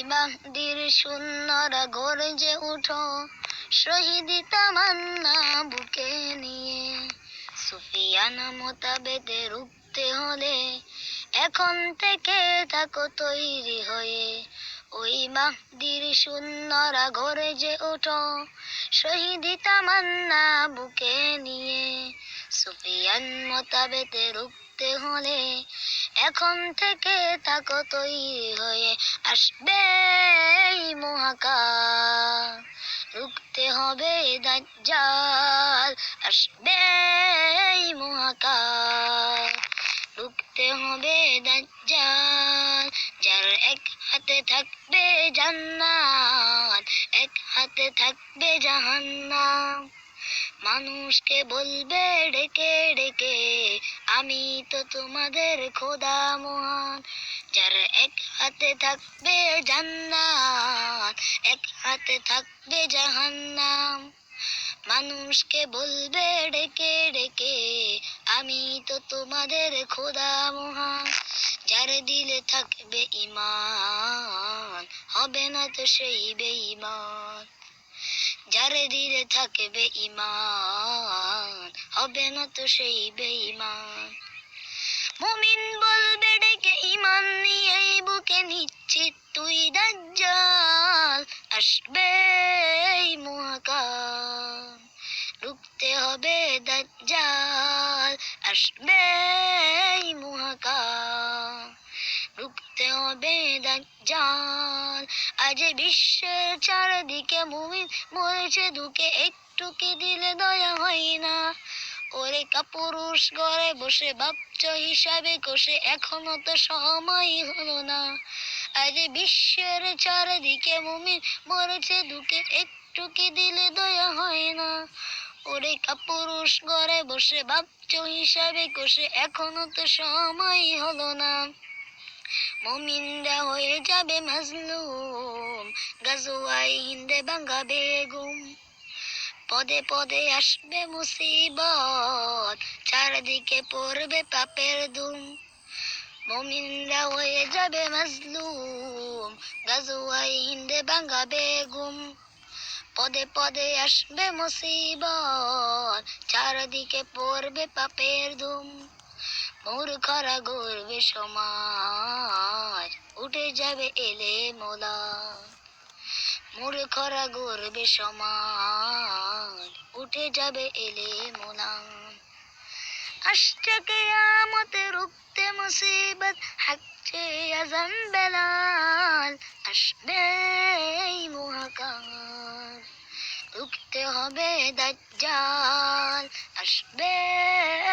মাহদির সৈন্যরা গর্জে উঠো, শহীদ তামান্না বুকে নিয়ে। সুফিয়ান মোতাবেদে রুখতে হলে এখন থেকে থাকো তৈরি হয়ে। ওই মাহদির সৈন্যরা গর্জে ওঠো, শহীদ তামান্না বুকে নিয়ে। সুফিয়ান মোতাবেদে রুখতে হলে এখন থেকে থাকো তৈরি হয়ে। আসবে এই মহাকাল, রুখতে হবে দাজ্জাল। আসবে এই মহাকাল, রুখতে হবে দাজ্জাল। যার এক হাতে থাকবে জান্নাত, এক হাতে থাকবে জাহান্নাম। মানুষকে বলবে ডেকে ডেকে, আমি তো তোমাদের খোদা মহান। যার এক হাতে থাকবে জান্নাত, এক হাতে থাকবে জাহান্নাম। মানুষকে বলবে ডেকে ডেকে, আমি তো তোমাদের খোদা মহান। যার দিলে থাকবে ঈমান, হবে না তো সেই বেঈমান। যার দিলে থাকবে ঈমান, হবে না তো সেই বেঈমান। মুমিন বলবে ডেকে ঈমান নিয়ে বুকে নিশ্চিত তুই দাজ্জাল। আসবে এই মহাকাল, রুখতে হবে দাজ্জাল। আসবে এই মহাকাল, রুখতে হবে দাজ্জাল। আজ বিশ্বের চারদিকে মুমিন মরেছে দুকে, একটু কি দিলে দয়া হয় না? ওরে কাপুরুষ ঘরে বসে ভাবছো হিসাবে কষে, এখনো তো সময় হলো না। আজ বিশ্বের চারদিকে মুমিন মরেছে দুকে, একটু কি দিলে দয়া হয় না? ওরে কাপুরুষ ঘরে বসে ভাবছো হিসাবে কষে, এখনো তো সময় হলো না। মুমিনরা হয়ে যাবে মাজলুম, গাজওয়ায়ে হিন্দে ভাঙাবে ঘুম। পদে পদে আসবে মুসিবত, চারদিকে পড়বে পাপের ধুম। মুমিনরা হয়ে যাবে মাজলুম, গাজওয়ায়ে হিন্দে ভাঙাবে ঘুম। পদে পদে আসবে মুসিবত, চারদিকে পড়বে পাপের ধুম। মূর্খরা গড়বে সমাজ, উঠে যাবে এলে মোলা। মূর্খরা গড়বে সমাজ, উঠে যাবে এলে মোলা। আসছে কিয়ামত, রুখতে মুসিবত, হাঁকছে আযান বেলাল। আসবে এই মহাকাল, রুখতে হবে দাজ্জাল। আসবে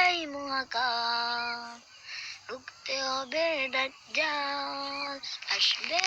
এই মহাকাল, রুখতে হবে দাজ্জাল। আসবে।